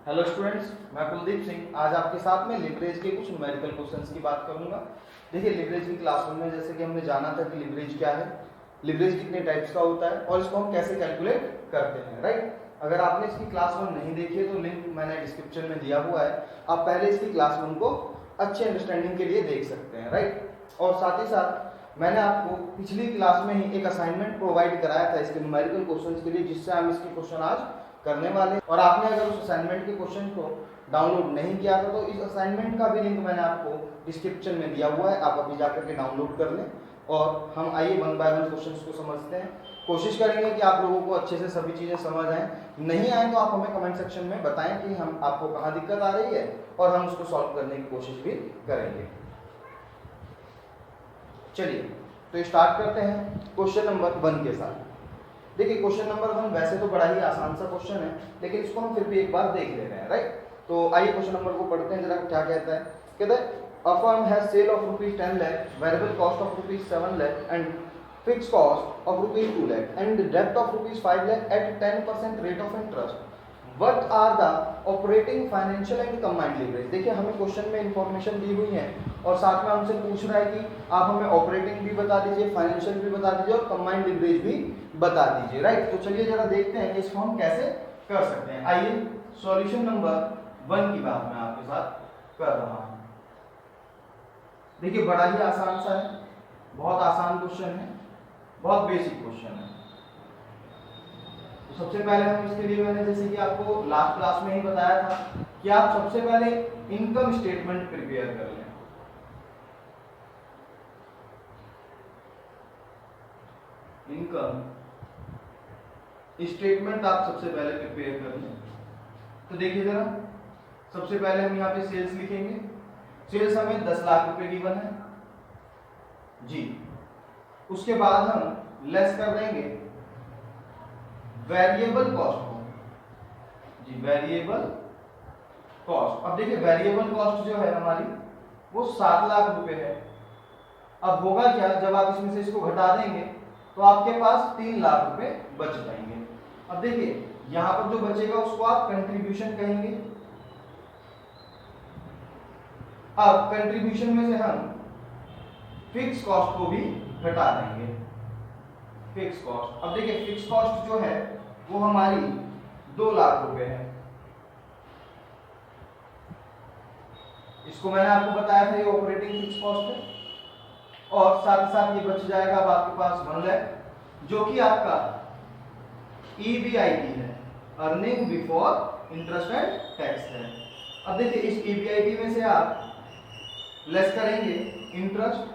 Hello students, मैं कुलदीप सिंह आज आपके साथ में लिवरेज के कुछ न्यूमेरिकल क्वेश्चंस की बात करूंगा। देखिए, लिवरेज की क्लास में जैसे कि हमने जाना था कि लिवरेज क्या है, लिवरेज कितने टाइप्स का होता है और इसको हम कैसे कैलकुलेट करते हैं, राइट। अगर आपने इसकी क्लास 1 नहीं देखी है तो लिंक मैंने डिस्क्रिप्शन में दिया हुआ है, आप पहले इसकी क्लास 1 को अच्छे अंडरस्टैंडिंग के लिए देख सकते हैं, राइट। और साथ ही साथ मैंने आपको पिछली क्लास में ही एक असाइनमेंट प्रोवाइड कराया था इसके न्यूमेरिकल क्वेश्चंस के लिए, जिससे हम इसके क्वेश्चन आज करने वाले हैं। और आपने अगर उस असाइनमेंट के क्वेश्चन को डाउनलोड नहीं किया था तो इस असाइनमेंट का भी लिंक मैंने आपको डिस्क्रिप्शन में दिया हुआ है, आप अभी जाकर के डाउनलोड कर लें। और हम आइए वन बाय वन क्वेश्चंस को समझते हैं। कोशिश करेंगे कि आप लोगों को अच्छे से सभी चीजें समझ आए, नहीं आए तो आप हमें कमेंट सेक्शन में बताएं कि हम आपको कहाँ दिक्कत आ रही है और हम उसको सॉल्व करने की कोशिश भी करेंगे। चलिए तो स्टार्ट करते हैं क्वेश्चन नंबर 1 के साथ। देखिए, क्वेश्चन नंबर 1 वैसे तो बड़ा ही आसान सा क्वेश्चन है, लेकिन इसको हम फिर भी एक बार देख ले रहे हैं, राइट। तो आइए क्वेश्चन नंबर को पढ़ते हैं जरा क्या कहता है। कहता है a firm has sale of rupees 10 lakh, variable cost of rupees 7 lakh and fixed cost of rupees 2 lakh and debt of rupees 5 lakh at 10% rate of interest. What are the operating, financial and combined leverage? देखिए, हमें question में information दी हुई है और साथ में हमसे पूछ रहा है कि आप हमें ऑपरेटिंग भी बता दीजिए, फाइनेंशियल भी बता दीजिए और कंबाइंड लिवरेज भी बता दीजिए, राइट। तो चलिए जरा देखते हैं इसको हम कैसे कर सकते हैं। आइए सॉल्यूशन नंबर 1 की बात मैं आपके साथ कर रहा हूं। देखिए, बड़ा ही आसान सा है, बहुत आसान क्वेश्चन है, बहुत बेसिक क्वेश्चन है। तो सबसे पहले हम इसके लिए मैंने जैसे कि आपको लास्ट क्लास में ही बताया था कि आप सबसे पहले इनकम स्टेटमेंट प्रिपेयर कर लें। इनकम स्टेटमेंट आप सबसे पहले प्रिपेयर कर लें। तो देखिए जरा, सबसे पहले हम यहाँ पे सेल्स लिखेंगे। सेल्स हमें 10 लाख रुपए गिवन है जी। उसके बाद हम लेस कर देंगे वेरिएबल कॉस्ट को जी, वेरिएबल कॉस्ट। अब देखिए, वेरिएबल कॉस्ट जो है हमारी वो 7 लाख रुपए है। अब होगा क्या, जब आप इसमें से इसको घटा देंगे तो आपके पास 3 लाख रुपए बच जाएंगे। अब देखिए, यहां पर जो बचेगा उसको आप कंट्रीब्यूशन कहेंगे। अब कंट्रीब्यूशन में से हम फिक्स कॉस्ट को भी घटा देंगे, फिक्स कॉस्ट। अब देखिए, फिक्स कॉस्ट जो है वो हमारी 2 लाख रुपए है। इसको मैंने आपको बताया था, ये ऑपरेटिंग फिक्स कॉस्ट है। और साथ ही साथ ये बच जाएगा अब आपके पास 1 लाख, जो कि आपका EBIT है, earning before interest and tax है। अब देखिए, इस EBIT में से आप लेस करेंगे इंटरेस्ट।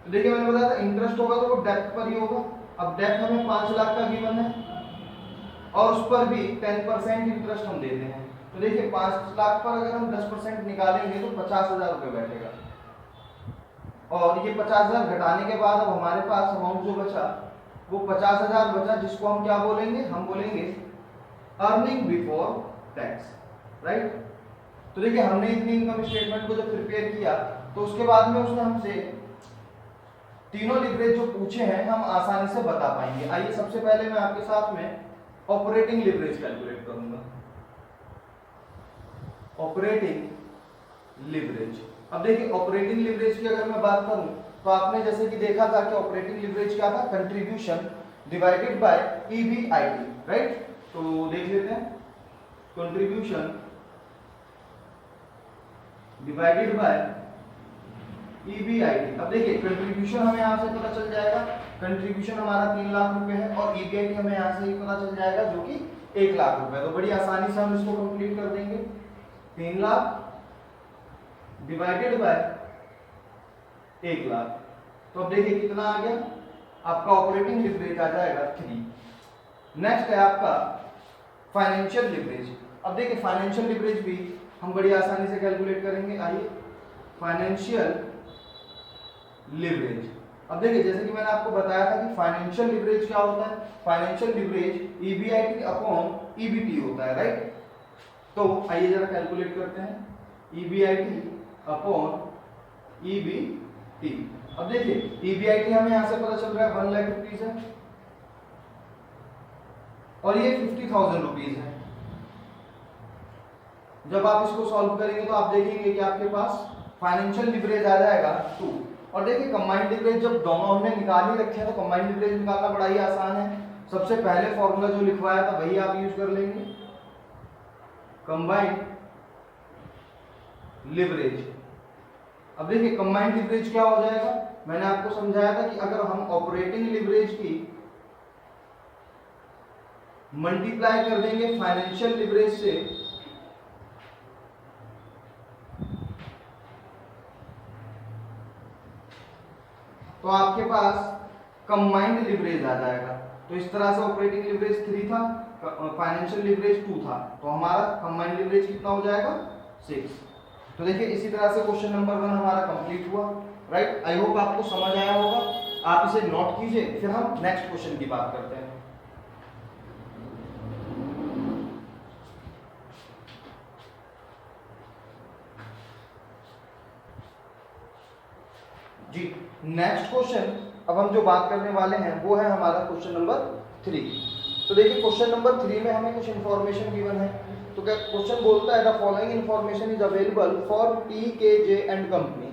तो देखिए, मैंने बताया था इंटरेस्ट होगा तो वो डेप्थ पर ही होगा। अब डेप्थ हमें 5 लाख का गिवन है और उस पर भी 10% इंटरेस्ट हम देते हैं। तो देखिए, 5 लाख पर अगर हम 10% निकालेंगे तो 50,000 रुपये बैठेगा। और ये 50,000 घटाने के बाद अब हमारे पास अमाउंट जो बचा वो 50,000 बचा, जिसको हम क्या बोलेंगे, हम बोलेंगे अर्निंग बिफोर टैक्स, राइट। तो देखिए, हमने इतनी इनकम स्टेटमेंट को जब प्रिपेयर किया तो उसके बाद में उसने हमसे तीनों लिवरेज जो पूछे हैं हम आसानी से बता पाएंगे। आइए सबसे पहले मैं आपके साथ में ऑपरेटिंग लिवरेज कैलकुलेट करूंगा। Operating leverage. अब देखिए, ऑपरेटिंग लिवरेज की अगर मैं बात करूं तो आपने जैसे कि देखा था कि ऑपरेटिंग लिवरेज क्या था, contribution divided by EBIT, right. तो देख लेते हैं, कंट्रीब्यूशन डिवाइडेड बाय EBIT। अब देखिए, कंट्रीब्यूशन हमें यहां से पता चल जाएगा, कंट्रीब्यूशन हमारा 3 लाख रुपए है और EBIT हमें यहां से ही पता चल जाएगा जो कि 1 लाख रुपए। तो बड़ी आसानी से हम इसको कंप्लीट कर देंगे। 3 लाख डिवाइडेड बाय 1 लाख। तो अब देखिए कितना आ गया, आपका ऑपरेटिंग लिवरेज आ जाएगा 3। नेक्स्ट है आपका फाइनेंशियल लिवरेज। अब देखिए, फाइनेंशियल लिवरेज भी हम बड़ी आसानी से कैलकुलेट करेंगे। आइए, फाइनेंशियल लिवरेज। अब देखिए, जैसे कि मैंने आपको बताया था कि फाइनेंशियल लिवरेज क्या होता है, financial leverage EBIT upon EBT होता है, राइट। तो आइए जरा कैलकुलेट करते हैं, EBIT अपॉन EBT। अब देखिए, EBIT हमें यहां से पता चल रहा है 1 लाख रुपीज है और ये 50,000 रुपीज है। जब आप इसको सॉल्व करेंगे तो आप देखेंगे कि आपके पास फाइनेंशियल लिवरेज आ जाएगा 2। और देखिए कंबाइंड लिवरेज जब दोनों हमने निकाल ही रखे हैं तो कंबाइंड लिवरेज निकालना बड़ा ही आसान है। सबसे पहले फॉर्मूला जो लिखवाया था वही आप यूज कर लेंगे, कंबाइंड लिवरेज। अब देखिए कंबाइंड लिवरेज क्या हो जाएगा, मैंने आपको समझाया था कि अगर हम ऑपरेटिंग लिवरेज की मल्टीप्लाई कर देंगे फाइनेंशियल लिवरेज से तो आपके पास कंबाइंड लिवरेज आ जाएगा। तो इस तरह से ऑपरेटिंग लिवरेज 3 था, फाइनेंशियल लिवरेज 2 था, तो हमारा कंबाइंड लिवरेज कितना हो जाएगा 6। तो देखिए इसी तरह से क्वेश्चन नंबर 1 हमारा कंप्लीट हुआ। राइट, आई होप आपको समझ आया होगा। आप इसे नोट कीजिए, फिर हम नेक्स्ट क्वेश्चन की बात करते हैं। जी, नेक्स्ट क्वेश्चन अब हम जो बात करने वाले हैं वो है हमारा क्वेश्चन नंबर 3। तो देखिए क्वेश्चन नंबर 3 में हमें कुछ इंफॉर्मेशन गिवन है। तो क्या क्वेश्चन बोलता है, the following information is available for TKJ and company.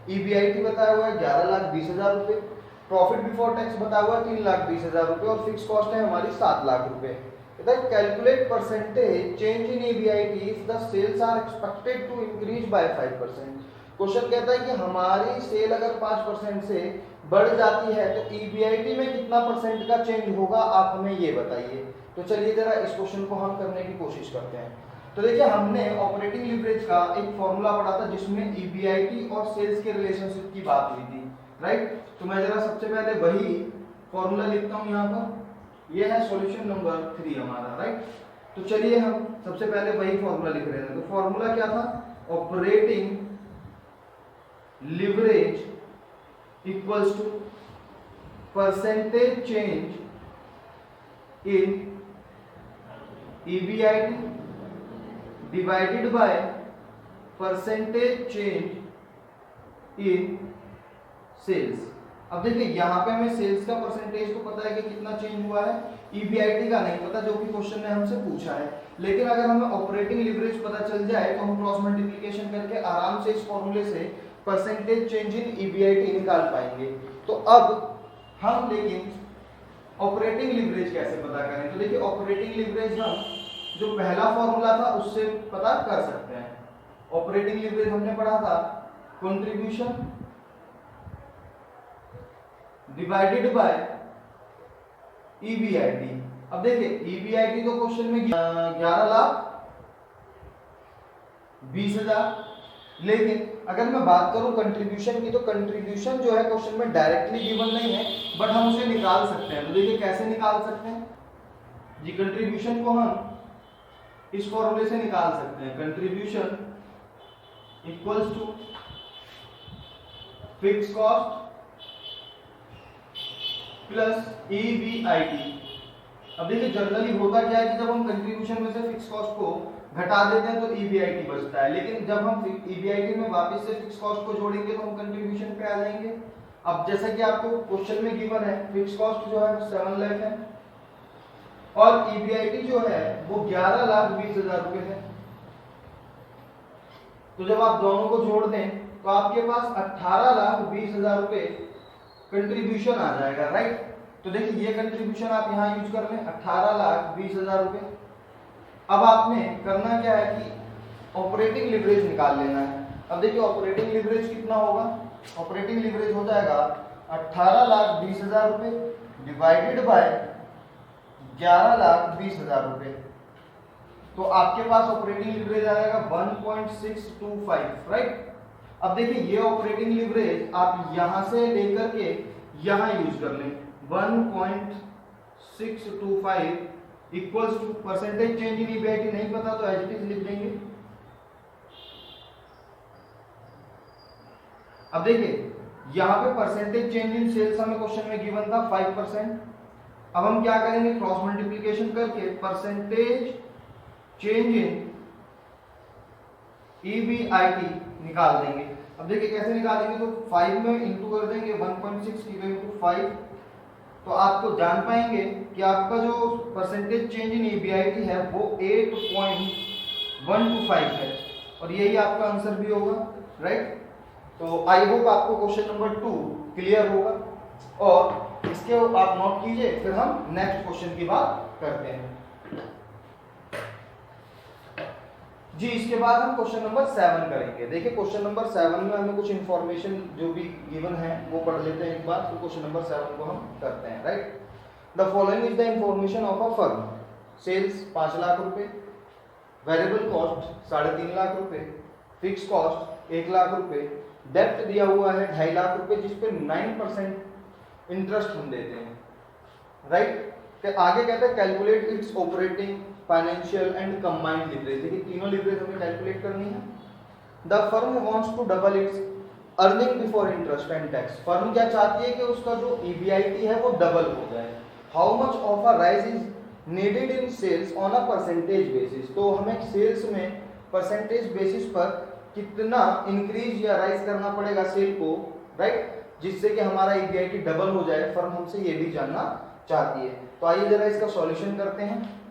EBIT बताया हुआ है 11,20,000 रुपए, प्रॉफिट बिफोर टैक्स बताया हुआ है 3,20,000 रुपए और फिक्स कॉस्ट है हमारी 7 लाख रुपए। Calculate percentage change in EBIT if the sales are expected to increase by 5%। Question कहता है कि हमारी सेल अगर 5% से बढ़ जाती है तो ईबीआईटी में कितना परसेंट का चेंज होगा, आप हमें ये बताइए। तो चलिए जरा इस क्वेश्चन को हम करने की कोशिश करते हैं। तो देखिए हमने ऑपरेटिंग लिवरेज का एक फॉर्मूला पढ़ा था जिसमें ईबीआईटी और सेल्स के रिलेशनशिप की बात हुई थी। राइट, तो मैं जरा सबसे पहले वही फॉर्मूला लिखता हूँ यहाँ पर। ये है सॉल्यूशन नंबर 3 हमारा। राइट, तो चलिए हम सबसे पहले वही फॉर्मूला लिख रहे हैं। तो फॉर्मूला क्या था, operating leverage equals to percentage change in EBIT divided by percentage change in sales। अब देखिए यहाँ पे हमें सेल्स का परसेंटेज तो पता है कि कितना चेंज हुआ है, ईबीआईटी का नहीं पता जो कि क्वेश्चन ने हमसे पूछा है। लेकिन अगर हमें ऑपरेटिंग लिवरेज पता चल जाए तो हम क्रॉस मल्टीप्लिकेशन करके आराम से इस फॉर्मूले से परसेंटेज चेंज इन ईबीआईटी निकाल पाएंगे। तो अब हम लेकिन ऑपरेटिंग लिवरेज कैसे पता करें। तो देखिए ऑपरेटिंग लिवरेज हम जो पहला फॉर्मूला था उससे पता कर सकते हैं। ऑपरेटिंग लिवरेज हमने पढ़ा था कंट्रीब्यूशन डिवाइडेड बाय ईबीआईटी। अब देखिए ईबीआईटी तो क्वेश्चन में 11,20,000, लेकिन अगर मैं बात करूं कंट्रीब्यूशन की तो कंट्रीब्यूशन जो है क्वेश्चन में डायरेक्टली गिवन नहीं है, बट हम उसे निकाल सकते हैं। तो देखिए कैसे निकाल सकते हैं जी, कंट्रीब्यूशन को हम इस फॉर्मूले से निकाल सकते हैं। Contribution equals to fix cost plus EBIT. अब देखिए जनरली होता क्या है कि जब हम कंट्रीब्यूशन में से फिक्स कॉस्ट को घटा देते हैं तो ईबीआईटी बचता है, लेकिन जब हम ईबीआईटी में वापस से फिक्स कॉस्ट को जोड़ेंगे तो हम कंट्रीब्यूशन पे आ जाएंगे। अब जैसा कि आपको क्वेश्चन में गिवन है फिक्स कॉस्ट जो है 7 लाख है और ईबीआईटी जो है वो 11,20,000 रुपए है। तो जब आप दोनों को जोड़ दें तो आपके पास 18,20,000 रुपए कंट्रीब्यूशन आ जाएगा। राइट, तो देखिए ये कंट्रीब्यूशन आप यहाँ यूज कर लें 18,20,000 रुपए। अब आपने करना क्या है कि ऑपरेटिंग लिवरेज निकाल लेना है। अब देखिए ऑपरेटिंग लिवरेज कितना होगा, ऑपरेटिंग लिवरेज हो जाएगा 18,20,000 रुपए डिवाइडेड बाय 11,20,000 रुपए। तो आपके पास ऑपरेटिंग लिवरेज आ जाएगा 1.625। राइट, अब देखिए ये ऑपरेटिंग लिवरेज आप यहां से लेकर के यहां यूज कर लें 1.625 equals to percentage change in EBIT नहीं पता तो एज इट इज लिख देंगे। अब देखिए यहां पे परसेंटेज चेंज इन सेल्स हमें क्वेश्चन में गिवन था 5%। अब हम क्या करेंगे, क्रॉस मल्टीप्लिकेशन करके परसेंटेज चेंज इन ईबीआईटी निकाल देंगे। अब देखिए कैसे निकालेंगे, तो 5 में इंटू कर देंगे 1.6 इंटू 5, तो आपको जान पाएंगे कि आपका जो परसेंटेज चेंज इन ईबीआईटी है वो 1 to 5 है और यही आपका आंसर भी होगा, राइट। तो आई होप आपको क्वेश्चन नंबर 2 क्लियर होगा और इसके आप नोट कीजिए, फिर हम नेक्स्ट क्वेश्चन की बात करते हैं। जी, इसके बाद हम क्वेश्चन नंबर 7 करेंगे। देखिए क्वेश्चन नंबर 7 में हमें कुछ इंफॉर्मेशन जो भी गिवन है वो पढ़ लेते हैं एक बार, फिर क्वेश्चन नंबर 7 को हम करते हैं, right. The following is the information of a firm. Sales 5 lakh रुपए, वेरिएबल कॉस्ट 3.5 लाख रुपए, फिक्स कॉस्ट 1 लाख रुपए, डेप्ट दिया हुआ है 2.5 लाख रुपए जिस पे 9% इंटरेस्ट हम देते हैं, राइट। आगे कहते हैं calculate its operating, financial and combined leverage. देखिए तीनों लिवरेज हमें कैलकुलेट करनी है। The firm wants to double its earning before interest and tax. Firm क्या चाहती है कि उसका जो EBIT है वो डबल हो जाए। How much of a rise is needed in sales on a percentage basis. तो हमें सेल्स में परसेंटेज बेसिस पर कितना इंक्रीज या राइज करना पड़ेगा सेल को, राइट, जिससे कि हमारा EBIT डबल हो जाए। फर्म हमसे ये भी जानना चाहती है। तो आइए जरा इसका सॉल्यूशन करते हैं।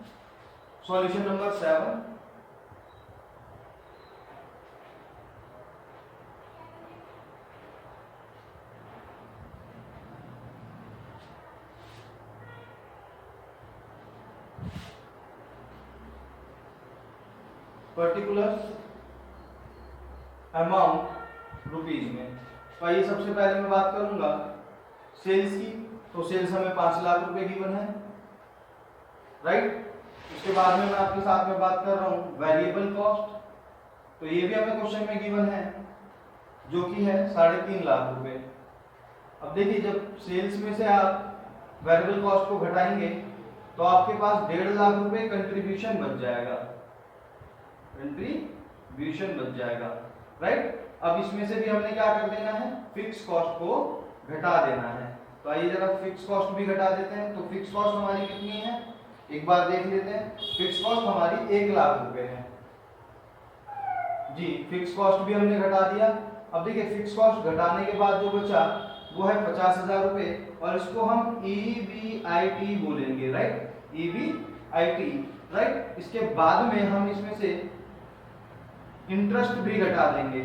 Solution number 7। Particular amount rupees में। तो आइए सबसे पहले मैं बात करूंगा सेल्स की। तो सेल्स हमें 5 लाख रुपए गिवन है, राइट। उसके बाद में मैं आपके साथ में बात कर रहा हूं वेरिएबल कॉस्ट। तो ये भी हमें क्वेश्चन में गिवन है जो कि है 3.5 लाख रुपए। अब देखिए जब सेल्स में से आप वेरिएबल कॉस्ट को घटाएंगे तो आपके पास 1.5 लाख रुपए कंट्रीब्यूशन बच जाएगा, कंट्रीब्यूशन बच जाएगा, राइट। अब इसमें से भी हमने क्या कर देना है, फिक्स कॉस्ट को घटा देना है। तो आइए जरा फिक्स कॉस्ट भी घटा देते हैं। तो फिक्स कॉस्ट हमारी कितनी है एक बार देख लेते हैं। फिक्स कॉस्ट हमारी 1 लाख रुपए है जी। फिक्स कॉस्ट भी हमने घटा दिया। अब देखिए फिक्स कॉस्ट घटाने के बाद जो बचा वो है 50,000 रुपए और इसको हम EBIT बोलेंगे, राइट, EBIT, राइट। इसके बाद में हम इसमें से इंटरेस्ट भी घटा देंगे।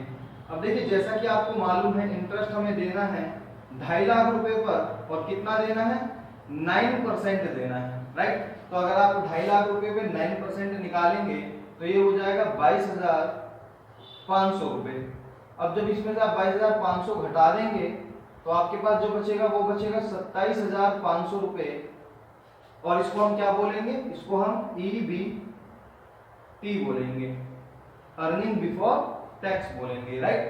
अब देखिए जैसा कि आपको मालूम है इंटरेस्ट हमें देना है 2.5 लाख रुपए पर और कितना देना है, 9% देना है, राइट। तो अगर आप 2.5 लाख रुपए पे 9% निकालेंगे तो ये हो जाएगा 22,500 रुपए। अब जब इसमें से आप 22,500 घटा देंगे तो आपके पास जो बचेगा वो बचेगा 27,500 रुपए और इसको हम क्या बोलेंगे, इसको हम EBT बोलेंगे, अर्निंग बिफोर टैक्स बोलेंगे, राइट।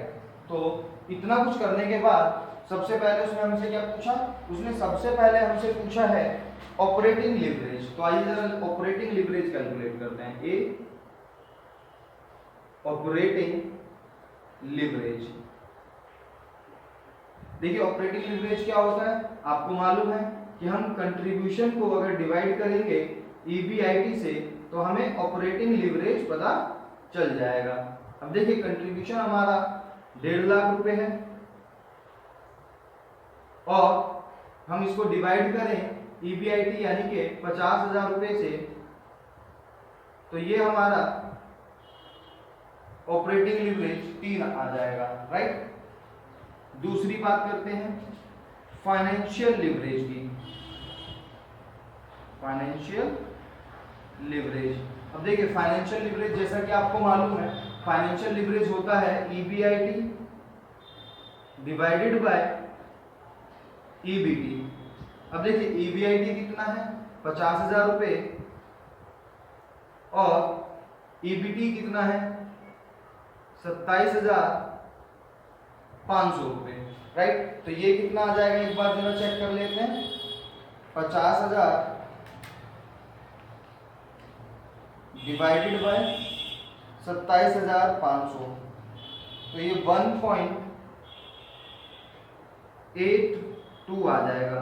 तो इतना कुछ करने के बाद सबसे पहले उसने हमसे क्या पूछा, उसने सबसे पहले हमसे पूछा है ऑपरेटिंग लिवरेज। तो आइए जरा ऑपरेटिंग लिवरेज कैलकुलेट करते हैं। ए ऑपरेटिंग लिवरेज। देखिए ऑपरेटिंग लिवरेज क्या होता है, आपको मालूम है कि हम कंट्रीब्यूशन को अगर डिवाइड करेंगे EBIT से तो हमें ऑपरेटिंग लिवरेज पता चल जाएगा। अब देखिए कंट्रीब्यूशन हमारा 1.5 लाख रुपए है और हम इसको डिवाइड करें EBIT यानी कि 50,000 रुपए से तो ये हमारा ऑपरेटिंग लिवरेज 3 आ जाएगा, राइट। दूसरी बात करते हैं फाइनेंशियल लिवरेज की। Financial leverage. अब देखिए फाइनेंशियल लिवरेज जैसा कि आपको मालूम है फाइनेंशियल लिवरेज होता है EBIT डिवाइडेड बाय EBT। अब देखिए EBIT कितना है 50,000 रुपए और EBT कितना है 27,500 रुपए, राइट। तो ये कितना आ जाएगा एक बार जरा चेक कर लेते हैं। 50,000 डिवाइडेड बाय 27,500 तो ये 1.82 आ जाएगा।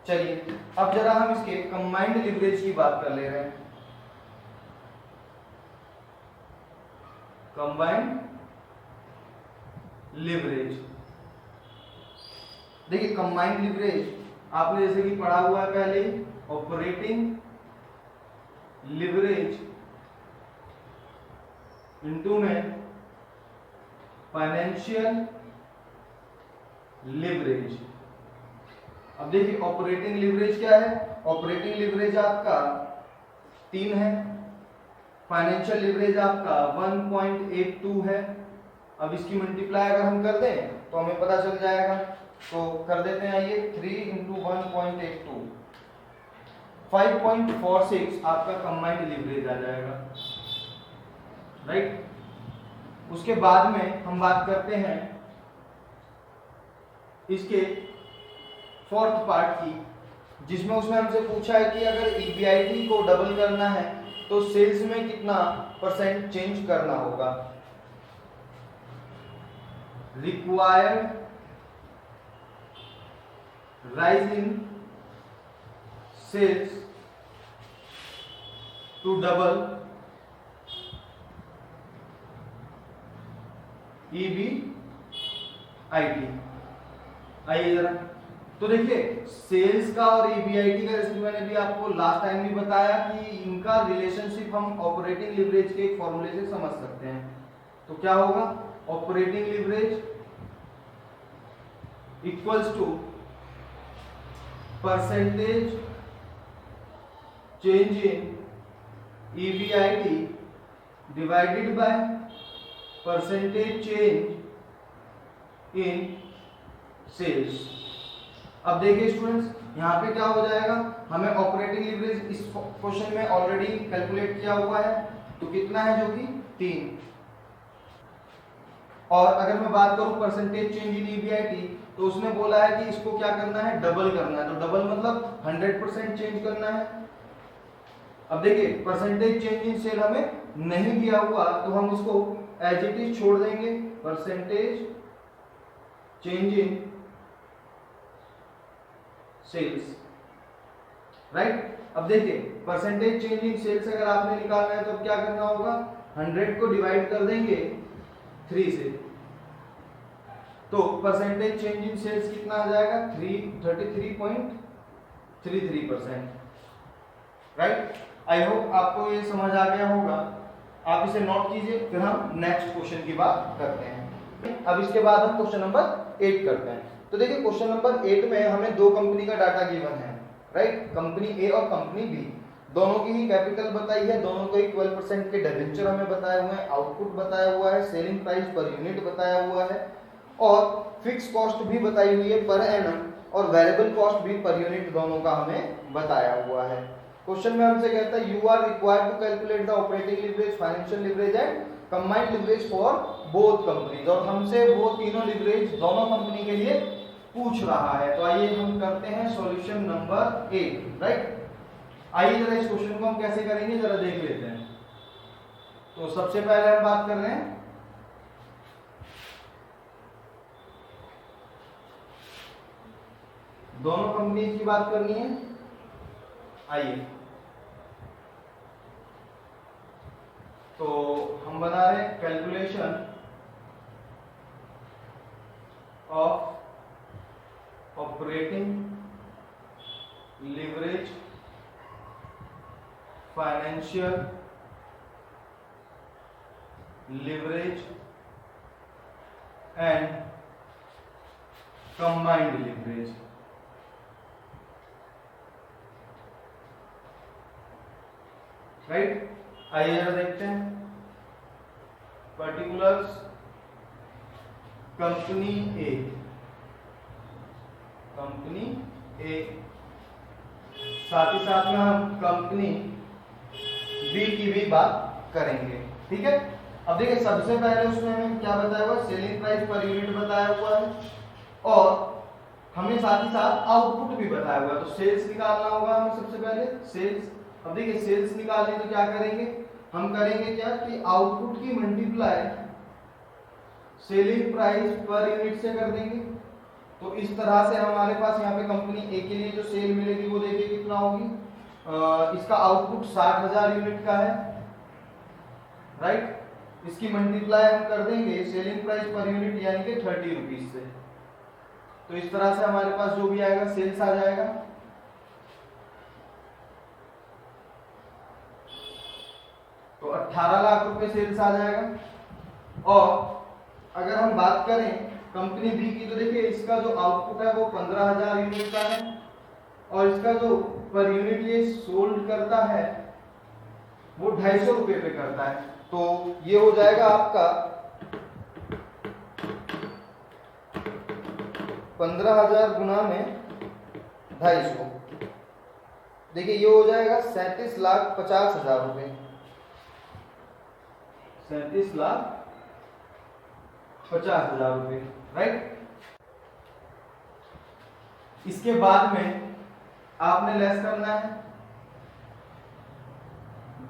चलिए अब जरा हम इसके कंबाइंड लिवरेज की बात कर ले रहे हैं। Combined leverage. देखिए कंबाइंड लिवरेज आपने जैसे कि पढ़ा हुआ है पहले ही, ऑपरेटिंग लिवरेज इनटू में फाइनेंशियल लिवरेज। अब देखिए ऑपरेटिंग लिवरेज क्या है, ऑपरेटिंग लिवरेज आपका 3 है, फाइनेंशियल लिवरेज आपका 1.82 है। अब इसकी मल्टीप्लाई अगर हम कर दें तो हमें पता चल जाएगा, तो कर देते हैं आइए, 3 इंटू 1.82 5.46 आपका कंबाइंड लिवरेज आ जाएगा, राइट। उसके बाद में हम बात करते हैं इसके फोर्थ पार्ट की, जिसमें उसने हमसे पूछा है कि अगर ईबीआईटी को डबल करना है तो सेल्स में कितना % चेंज करना होगा। Required rise in sales to double EBIT. आइए जरा, तो देखिए सेल्स का और ईबीआईटी का, जैसे मैंने भी आपको लास्ट टाइम भी बताया कि इनका रिलेशनशिप हम ऑपरेटिंग लिवरेज के एक फॉर्मूले से समझ सकते हैं। तो क्या होगा, operating leverage equals to percentage change in EBIT divided by percentage change in sales. अब देखिए स्टूडेंट्स, यहाँ पे क्या हो जाएगा, हमें ऑपरेटिंग लिवरेज इस क्वेश्चन में ऑलरेडी कैलकुलेट किया हुआ है, तो कितना है, जो कि 3। और अगर मैं बात करूं परसेंटेज चेंज इन ईबीआईटी, तो उसने बोला है कि इसको क्या करना है, डबल करना है। तो डबल मतलब 100% चेंज करना है। अब देखिए परसेंटेज चेंज इन सेल हमें नहीं दिया हुआ, तो हम इसको एज इट इज छोड़ देंगे, percentage change in sales, right. अब देखिए परसेंटेज चेंज इन सेल्स अगर आपने निकालना है तो क्या करना होगा, 100 को डिवाइड कर देंगे 3 से, तो परसेंटेज चेंज इन सेल्स कितना आ जाएगा, 33.33%, राइट। आई होप आपको ये समझ आ गया होगा, आप इसे नोट कीजिए, फिर हम नेक्स्ट क्वेश्चन की बात करते हैं। अब इसके बाद हम क्वेश्चन नंबर 8 करते हैं। तो देखिए क्वेश्चन नंबर 8 में हमें 2 कंपनी का डाटा गिवन है, राइट, कंपनी ए और कंपनी बी, दोनों की ही कैपिटल बताई है, दोनों को ही 12% के डिबेंचर हमें बताए हुए हैं, आउटपुट बताया हुआ है, सेलिंग प्राइस पर यूनिट बताया हुआ है, और फिक्स कॉस्ट भी बताई हुई है पर एनम, और वेरिएबल कॉस्ट भी पर यूनिट दोनों का हमें बताया हुआ है। क्वेश्चन में हमसे कहता है you are required to calculate the operating leverage, financial leverage and combined leverage for both companies, और हमसे वो तीनों लिवरेज दोनों कंपनी के लिए पूछ रहा है। तो आइए हम करते हैं सॉल्यूशन नंबर 8, राइट। आइए जरा इस क्वेश्चन को हम कैसे करेंगे जरा देख लेते हैं। तो सबसे पहले हम बात कर रहे हैं दोनों कंपनीज की बात करनी है। आइए, तो हम बना रहे हैं calculation of operating leverage, financial leverage and combined leverage. Right, आइए जरा देखते हैं पर्टिकुलर्स कंपनी ए, कंपनी ए, साथ ही साथ में हम कंपनी बी की भी बात करेंगे, ठीक है। अब देखिए सबसे पहले उसमें हमें क्या बताया हुआ है, सेलिंग प्राइस पर यूनिट बताया हुआ है, और हमें साथ ही साथ आउटपुट भी बताया हुआ है। तो सेल्स निकालना होगा हमें सबसे पहले, सेल्स। अब देखिए सेल्स निकालने तो क्या करेंगे, हम करेंगे क्या कि आउटपुट की multiply selling price per unit से कर देंगे। तो इस तरह से हमारे पास यहाँ पे कंपनी ए के लिए जो सेल मिलेगी वो देखिए कितना होगी, इसका आउटपुट 60,000 यूनिट का है, राइट। इसकी मल्टीप्लाई हम कर देंगे सेलिंग प्राइस पर यूनिट यानी कि 30 रुपीज से। तो इस तरह से हमारे पास जो भी आएगा सेल्स आ जाएगा। तो 18 लाख रुपए सेल्स आ जाएगा। और अगर हम बात करें कंपनी बी की, तो देखिए इसका जो आउटपुट है वो 15,000 यूनिट का है और इसका जो पर यूनिट ये सोल्ड करता है वो 250 रुपए पे करता है। तो ये हो जाएगा आपका 15,000 गुना में 250। देखिए ये हो जाएगा 37,50,000 रुपए। 37,50,000 रुपए, राइट। इसके बाद में आपने लेस करना है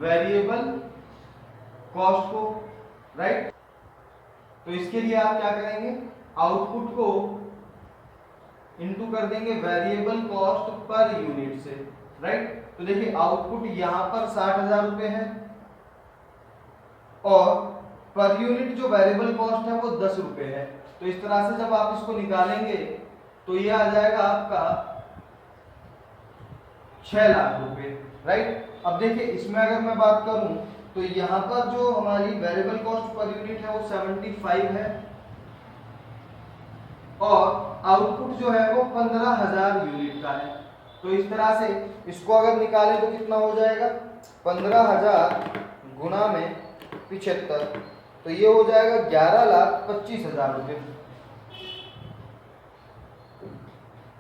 वेरिएबल कॉस्ट को, राइट। तो इसके लिए आप क्या करेंगे, आउटपुट को इनटू कर देंगे वेरिएबल कॉस्ट पर यूनिट से, राइट। तो देखिए आउटपुट यहां पर 60,000 रुपए है और पर यूनिट जो वेरिएबल कॉस्ट है वो 10 रुपए है। तो इस तरह से जब आप इसको निकालेंगे तो ये आ जाएगा आपका 6 लाख रुपए, राइट। अब देखिए इसमें अगर मैं बात करूं तो यहां पर जो हमारी वेरिएबल कॉस्ट पर यूनिट है वो 75 है और आउटपुट जो है वो 15,000 यूनिट का है। तो इस तरह से इसको अगर निकाले तो कितना हो जाएगा, 15,000 गुना में 75, तो ये हो जाएगा 11,25,000 रुपए।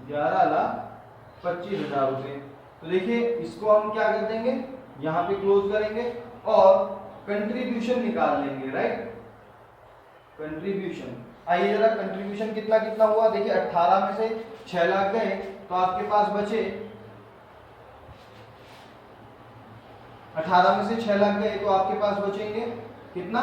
11,25,000 रुपए। तो देखिए इसको हम क्या कर देंगे, यहाँ पे क्लोज करेंगे और कंट्रीब्यूशन निकाल लेंगे, राइट। कंट्रीब्यूशन, आइए जरा कंट्रीब्यूशन कितना कितना हुआ। देखिए 18 में से 6 लाख गए तो आपके पास बचे, 18 में से 6 लाख गए तो आपके पास बचेंगे कितना,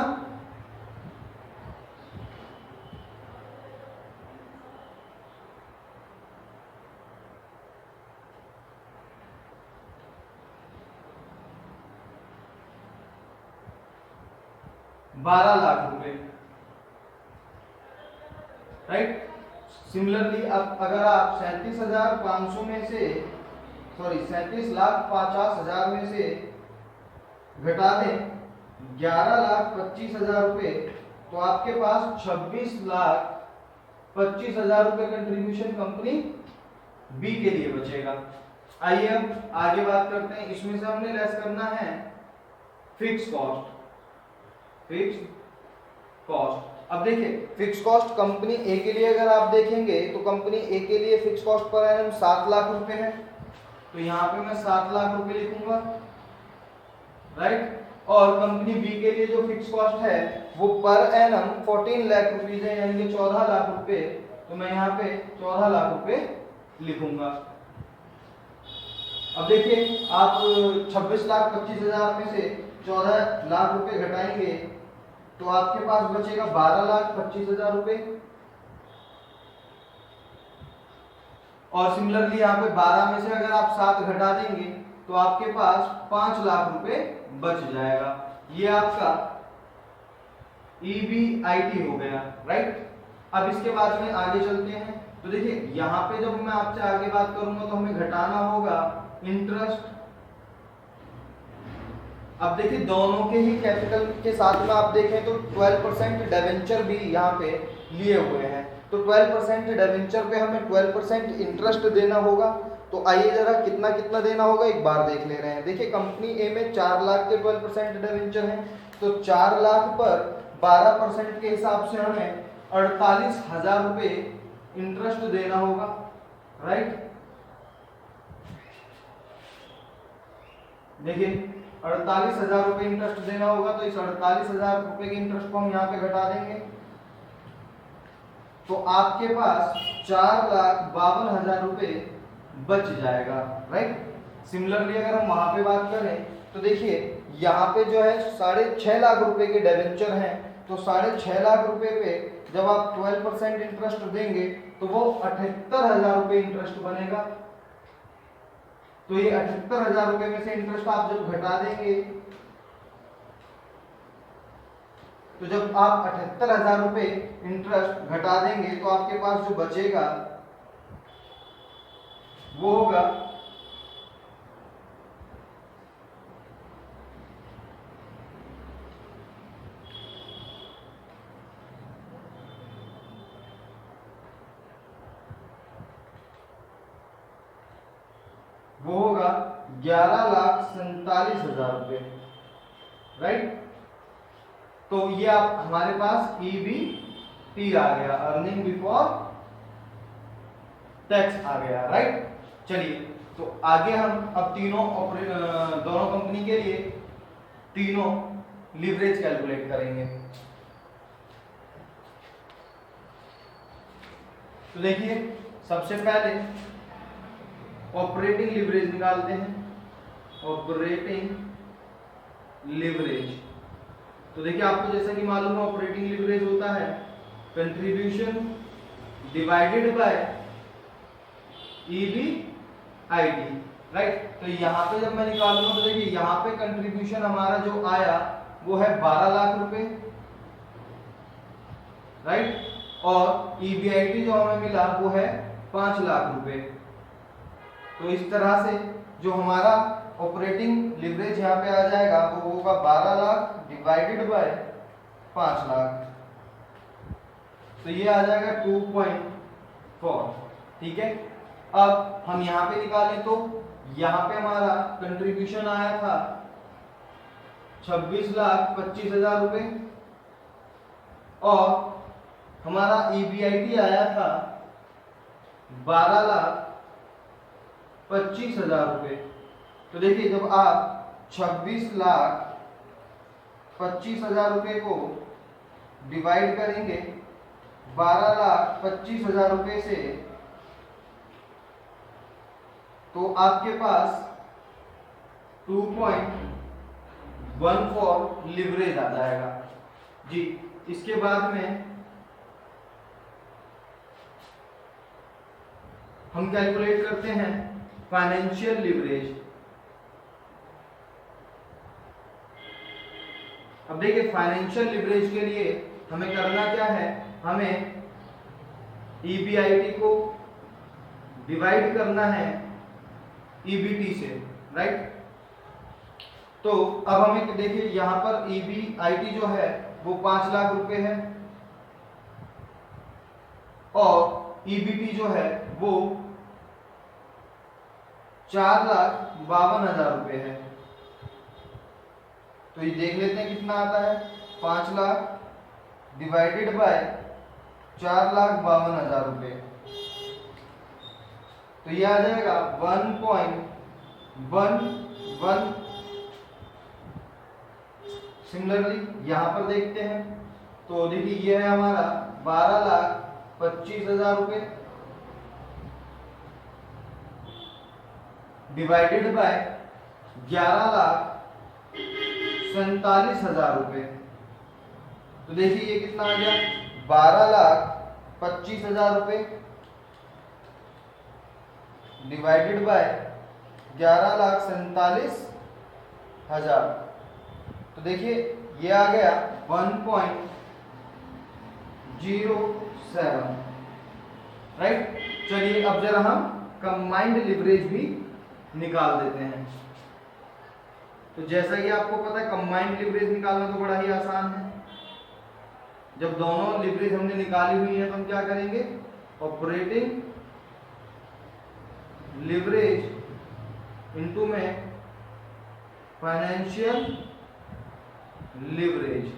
12 लाख रुपए, राइट। सिमिलरली अब अगर आप 37,500 में से 37,50,000 में से घटा दें 11,25,000 रुपए तो आपके पास 26,25,000 रुपए कंट्रीब्यूशन कंपनी बी के लिए बचेगा। आइए अब आगे बात करते हैं। इसमें से हमने लेस करना है फिक्स कॉस्ट। फिक्स कॉस्ट, अब देखिए फिक्स कॉस्ट कंपनी ए के लिए अगर आप देखेंगे तो कंपनी ए के लिए fix cost per annum 7 lakh रुपए है। तो यहाँ पे मैं 7 लाख रुपए लिखूंगा, राइट। और कंपनी बी के लिए जो फिक्स कॉस्ट है वो पर एनम 14 लाख रुपीज है, यानी कि 14 लाख रुपए। तो मैं यहाँ पे 14 लाख रुपए लिखूंगा। अब देखिए आप 26,25,000 में से 14 लाख रुपए घटाएंगे तो आपके पास बचेगा 12,25,000 रुपए। और सिमिलरली यहाँ पे 12 में से अगर आप 7 घटा देंगे तो आपके पास 5 लाख रुपए बच जाएगा। ये आपका EBIT हो गया, राइट। अब इसके बाद में आगे चलते हैं। तो देखिए यहाँ पे जब मैं आपसे आगे बात करूंगा तो हमें घटाना होगा इंटरेस्ट। अब देखिए दोनों के ही कैपिटल के साथ में आप देखें तो 12% डिवेंचर भी यहाँ पे लिए हुए हैं। तो 12% डिवेंचर पे हमें 12% इंटरेस्ट देना होगा। तो आइए जरा कितना कितना देना होगा एक बार देख ले रहे हैं। देखिए कंपनी ए में 4 लाख के 12% डिवेंचर हैं, तो 4 लाख पर 12% के हिसाब से हमें 48,000 रुपए इंटरेस्ट देना होगा, राइट। देखिए 48,000 रुपए इंटरेस्ट देना होगा, तो इस 48,000 रुपए के इंटरेस्ट को हम यहाँ पे घटा देंगे तो आपके पास 4,52,000 रुपए बच जाएगा, राइट। सिमिलरली अगर हम वहां पे बात करें तो देखिए यहाँ पे जो है 6.5 लाख रुपए के डिवेंचर हैं, तो 6.5 लाख रुपए पे जब आप 12% इंटरेस्ट देंगे तो वो 78,000 रुपए इंटरेस्ट बनेगा। तो ये 78,000 रुपए में से इंटरेस्ट आप जब घटा देंगे तो जब आप 78,000 रुपए इंटरेस्ट घटा देंगे तो आपके पास जो बचेगा वो होगा 6 11,47,000 रुपए, राइट। तो ये आप हमारे पास EBT आ गया, अर्निंग बिफोर टैक्स आ गया, राइट। चलिए तो आगे हम अब दोनों कंपनी के लिए तीनों लीवरेज कैलकुलेट करेंगे। तो देखिए सबसे पहले ऑपरेटिंग लीवरेज निकालते हैं, ऑपरेटिंग लीवरेज। तो देखिए आपको जैसा कि मालूम है ऑपरेटिंग लीवरेज होता है contribution divided by EBIT, right. तो यहाँ पे जब मैं निकालूंगा तो देखिए यहाँ पे कंट्रीब्यूशन हमारा जो आया वो है 12 लाख रुपए, राइट, और EBIT जो हमें मिला वो है 5 लाख रुपए। तो इस तरह से जो हमारा ऑपरेटिंग लीवरेज यहाँ पे आ जाएगा वो होगा 12 लाख डिवाइडेड बाय 5 लाख, तो ये आ जाएगा 2.4, ठीक है। अब हम यहाँ पे निकालें तो यहाँ पे हमारा कंट्रीब्यूशन आया था 26,25,000 रुपए और हमारा EBIT आया था 12,25,000 रुपए। तो देखिए जब आप 26,25,000 रुपए को डिवाइड करेंगे 12,25,000 रुपए से तो आपके पास 2.14 लीवरेज आ जाएगा जी। इसके बाद में हम कैलकुलेट करते हैं फाइनेंशियल लीवरेज। अब देखिए फाइनेंशियल लीवरेज के लिए हमें करना क्या है, हमें EBIT को डिवाइड करना है EBT से, राइट। तो अब हमें देखिए यहां पर EBIT जो है वो 5 लाख रुपए है और EBT जो है वो 4,52,000 रुपए है। तो ये देख लेते हैं कितना आता है, 5 लाख डिवाइडेड बाय 4,52,000 रुपए, तो ये आ जाएगा 1.11। सिमिलरली यहां पर देखते हैं तो देखिए ये है हमारा 12,25,000 रुपए डिवाइडेड बाय 11,47,000 रुपए। तो देखिए ये कितना आ गया, 12,25,000 रुपए डिवाइडेड बाय 11,47,000। तो देखिए ये आ गया 1.07, राइट। चलिए अब जरा हम कंबाइंड लिवरेज भी निकाल देते हैं। तो जैसा कि आपको पता है कंबाइंड लिवरेज निकालना तो बड़ा ही आसान है। जब दोनों लिवरेज हमने निकाली हुई है तो हम क्या करेंगे, ऑपरेटिंग लिवरेज इनटू में फाइनेंशियल लिवरेज,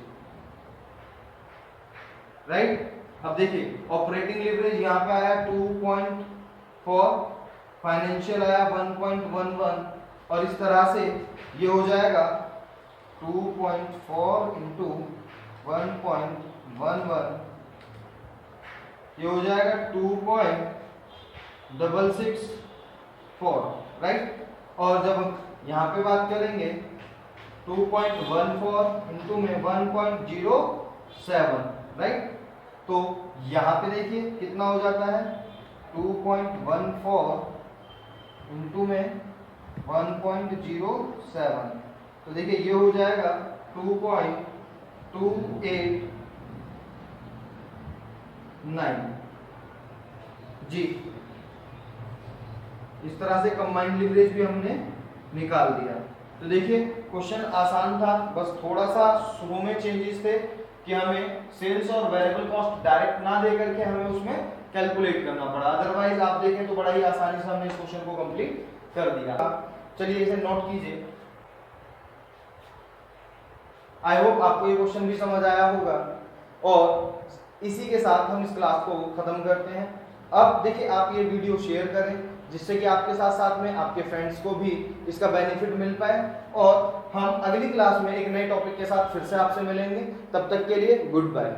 राइट। अब देखिए ऑपरेटिंग लिवरेज यहाँ पे आया 2.4, फाइनेंशियल आया 1.11 और इस तरह से ये हो जाएगा 2.4 इंटू 1.11, ये हो जाएगा 2.664, राइट। और जब हम यहाँ पे बात करेंगे 2.14 इंटू में 1.07, राइट। तो यहाँ पे देखिए कितना हो जाता है, 2.14 इंटू में 1.07, तो देखिए ये हो जाएगा 2.289 जी। इस तरह से कंबाइंड लिवरेज भी हमने निकाल दिया। तो देखिए क्वेश्चन आसान था, बस थोड़ा सा शुरू में चेंजेस थे कि हमें सेल्स और वेरिएबल कॉस्ट डायरेक्ट ना दे करके हमें उसमें कैलकुलेट करना पड़ा। अदरवाइज आप देखें तो बड़ा ही आसानी से हमने इस क्वेश्चन को कंप्लीट कर दिया। चलिए इसे नोट कीजिए। आई होप आपको ये क्वेश्चन भी समझ आया होगा और इसी के साथ हम इस क्लास को खत्म करते हैं। अब देखिए आप ये वीडियो शेयर करें जिससे कि आपके साथ साथ में आपके फ्रेंड्स को भी इसका बेनिफिट मिल पाए और हम अगली क्लास में एक नए टॉपिक के साथ फिर से आपसे मिलेंगे। तब तक के लिए गुड बाय।